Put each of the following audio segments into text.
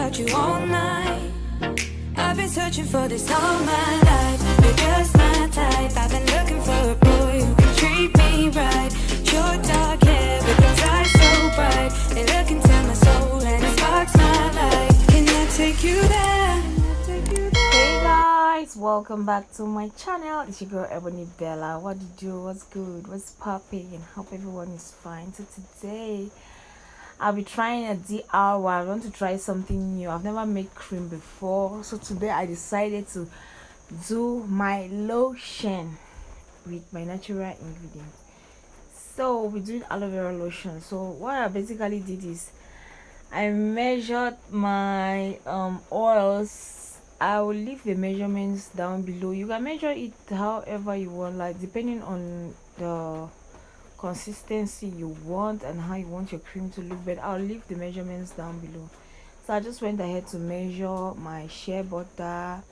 about you all night. I've been searching for this all my life. You're just my type. I've been looking for a boy who can treat me right. Your dark hair with those eyes so bright, they look into my soul and it sparks my life. Can I take you there? Hey guys, welcome back to my channel. It's your girl Ebony Bella. What do you do? What's good? What's popping? And hope everyone is fine. So today I'll be trying a DIY. I want to try something new. I've never made cream before, so today I decided to do my lotion with my natural ingredients. So we're doing aloe vera lotion. So what I basically did is I measured my oils. I will leave the measurements down below. You can measure it however you want, like depending on the consistency you want and how you want your cream to look, but I'll leave the measurements down below. So I just went ahead to measure my shea butter,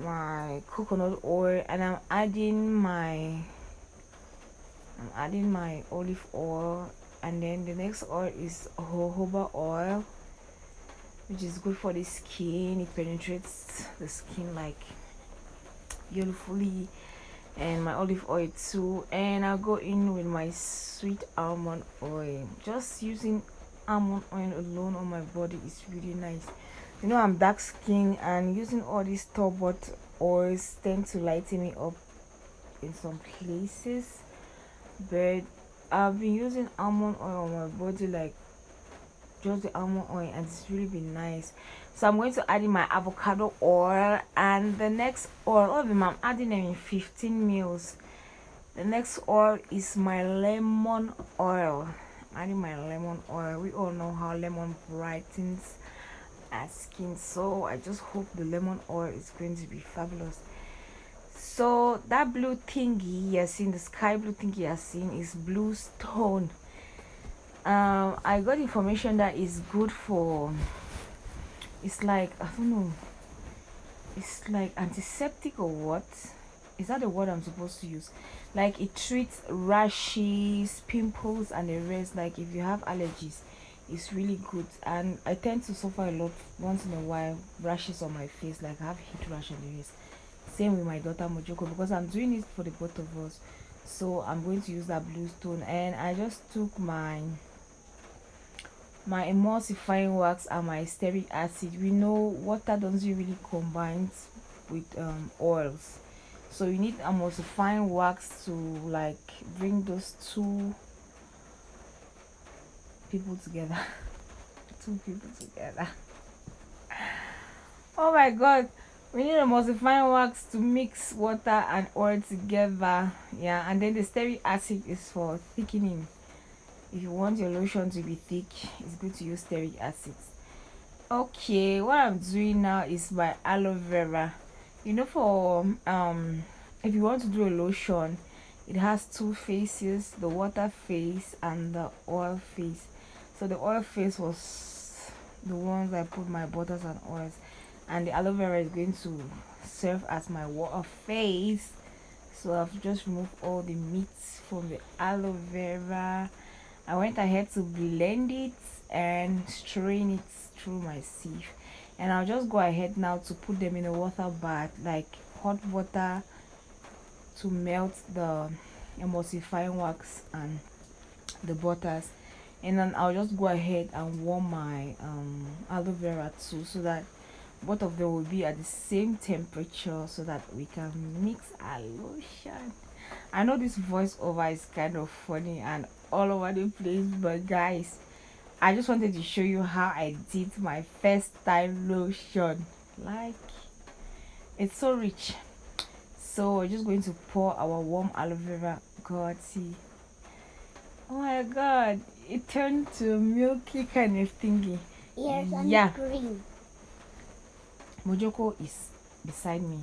my coconut oil, and I'm adding my olive oil, and then the next oil is jojoba oil, which is good for the skin. It penetrates the skin like beautifully, and my olive oil too. And I'll go in with my sweet almond oil. Just using almond oil alone on my body is really nice. You know, I'm dark skin, and using all these store-bought oils tend to lighten me up in some places, but I've been using almond oil on my body, like just the almond oil, and it's really been nice. So I'm going to add in my avocado oil, and the next oil, all of them I'm adding them in 15 mils. The next oil is my lemon oil. Adding my lemon oil. We all know how lemon brightens our skin, so I just hope the lemon oil is going to be fabulous. So that blue thingy you're seeing, the sky blue thingy you're seeing, is blue stone. I got information that is good for, it's like, I don't know, it's like antiseptic or what. Is that the word I'm supposed to use? Like, it treats rashes, pimples, and the rest. Like, if you have allergies, it's really good. And I tend to suffer a lot once in a while, rashes on my face, like I have heat rash and the rest. Same with my daughter Mojoko, because I'm doing it for the both of us. So I'm going to use that blue stone, and I just took my emulsifying wax and my stearic acid. We know water doesn't really combine with oils, so you need emulsifying wax to like bring those two people together. Two people together. Oh my god, we need emulsifying wax to mix water and oil together. Yeah, and then the stearic acid is for thickening. If you want your lotion to be thick, it's good to use stearic acid. Okay, what I'm doing now is my aloe vera. You know, for if you want to do a lotion, it has two phases: the water phase and the oil phase. So the oil phase was the ones I put my butters and oils, and the aloe vera is going to serve as my water phase. So I've just removed all the meats from the aloe vera. I went ahead to blend it and strain it through my sieve, and I'll just go ahead now to put them in a water bath, like hot water, to melt the emulsifying wax and the butters. And then I'll just go ahead and warm my aloe vera too, so that both of them will be at the same temperature, so that we can mix our lotion. I know this voiceover is kind of funny and all over the place, but guys, I just wanted to show you how I did my first time lotion. Like, it's so rich. So we're just going to pour our warm aloe vera. God, see, oh my god, it turned to a milky kind of thingy. Yes, and yeah, green. Mojoko is beside me.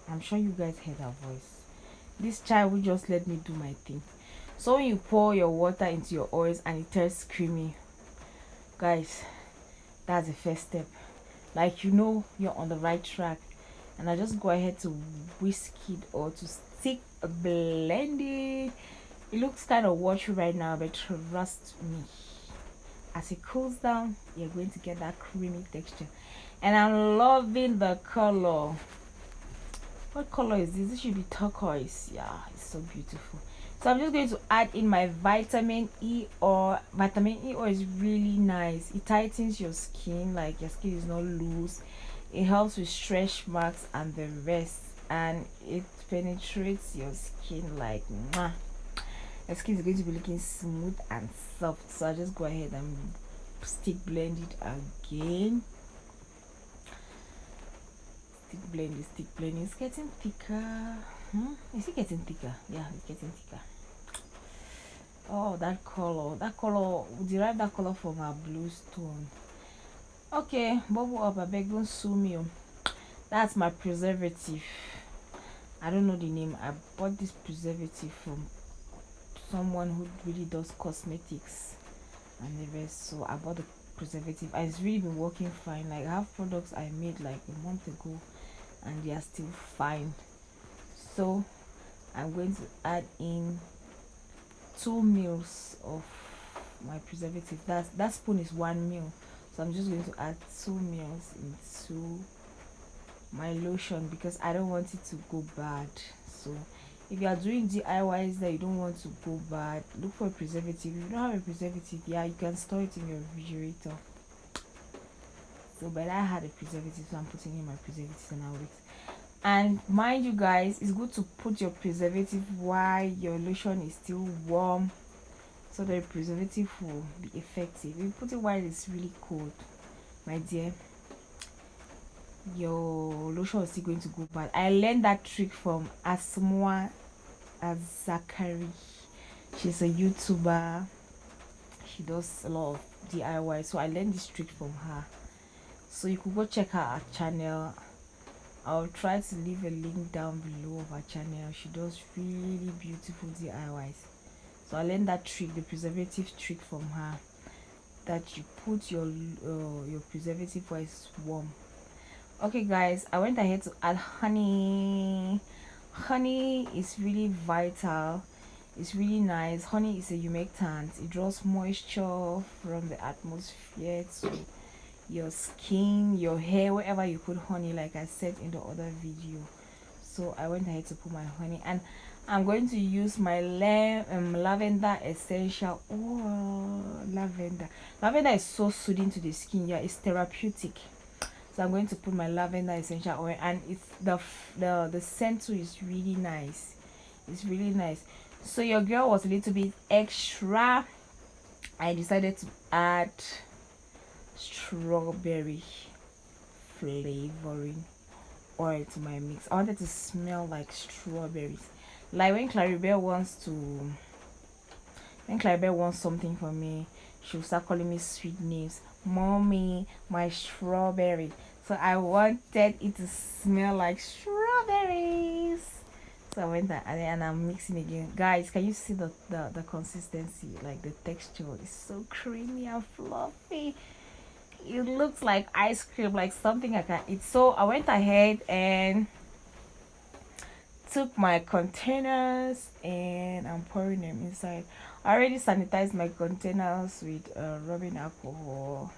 I'm sure you guys heard her voice. This child will just let me do my thing. So when you pour your water into your oils and it turns creamy, guys, that's the first step. Like, you know you're on the right track. And I just go ahead to whisk it, or to stick blend it. It looks kind of watery right now, but trust me, as it cools down, you're going to get that creamy texture. And I'm loving the color. What color is this? This should be turquoise. Yeah, it's so beautiful. So I'm just going to add in my vitamin E oil. Vitamin E oil is really nice. It tightens your skin, like your skin is not loose. It helps with stretch marks and the rest, and it penetrates your skin like mwah. Your skin is going to be looking smooth and soft. So I just go ahead and stick blend it again. Stick blend. It's getting thicker. Is it getting thicker? Yeah, it's getting thicker. Oh, that color we derived that color from our blue stone. Okay, bubble up. I beg, don't sue me. That's my preservative. I don't know the name. I bought this preservative from someone who really does cosmetics and the rest. So I bought the preservative, and it's really been working fine. Like, I have products I made like a month ago and they are still fine. So I'm going to add in 2 mils of my preservative. That spoon is 1 mil, so I'm just going to add 2 mils into my lotion because I don't want it to go bad. So if you are doing DIYs that you don't want to go bad, look for a preservative. If you don't have a preservative, yeah, you can store it in your refrigerator. So but I had a preservative, so I'm putting in my preservative and I'll wait. And mind you guys, it's good to put your preservative while your lotion is still warm, so the preservative will be effective. If you put it while it's really cold, my dear, your lotion is still going to go bad. I learned that trick from Asmoa Azakari. She's a YouTuber. She does a lot of DIY, so I learned this trick from her. So you could go check out her channel. I'll try to leave a link down below of her channel. She does really beautiful DIYs. So I learned that trick, the preservative trick, from her. That you put your preservative while it's warm. Okay guys, I went ahead to add honey. Honey is really vital. It's really nice. Honey is a humectant. It draws moisture from the atmosphere to your skin, your hair, wherever you put honey, like I said in the other video. So I went ahead to put my honey, and I'm going to use my lavender essential oil. Lavender is so soothing to the skin. Yeah, it's therapeutic. So I'm going to put my lavender essential oil, and it's the scent too is really nice. It's really nice. So your girl was a little bit extra. I decided to add strawberry flavoring oil to my mix. I wanted to smell like strawberries. Like when Claribel wants something from me, she'll start calling me sweet names. Mommy, my strawberry. So I wanted it to smell like strawberries. So I went there and I'm mixing again. Guys, can you see the consistency? Like the texture is so creamy and fluffy. It looks like ice cream, like something I can eat. So I went ahead and took my containers and I'm pouring them inside. I already sanitized my containers with rubbing alcohol.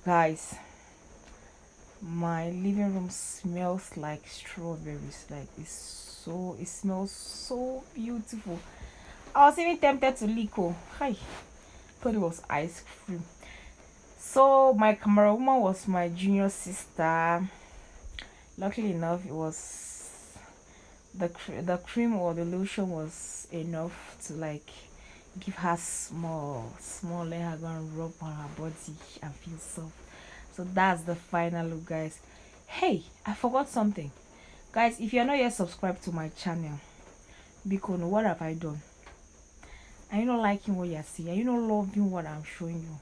Guys, my living room smells like strawberries. Like it smells so beautiful. I was even tempted to lick. Hi, thought it was ice cream. So my camera woman was my junior sister. Luckily enough, it was the cream or the lotion was enough to like give her small, let her go and rub on her body and feel soft. So that's the final look, guys. Hey, I forgot something, guys. If you're not yet subscribed to my channel, because what have I done? Are you not liking what you're seeing? Are you not loving what I'm showing you?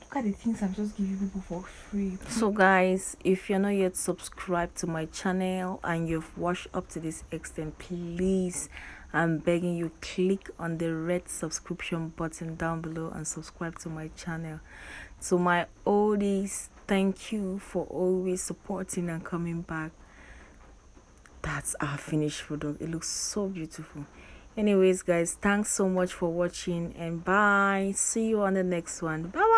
Look at the things I'm just giving people for free. So guys, if you're not yet subscribed to my channel and you've watched up to this extent, please, I'm begging you, click on the red subscription button down below and subscribe to my channel. To my oldies, thank you for always supporting and coming back. That's our finished product. It looks so beautiful. Anyways guys, thanks so much for watching and bye. See you on the next one. Bye.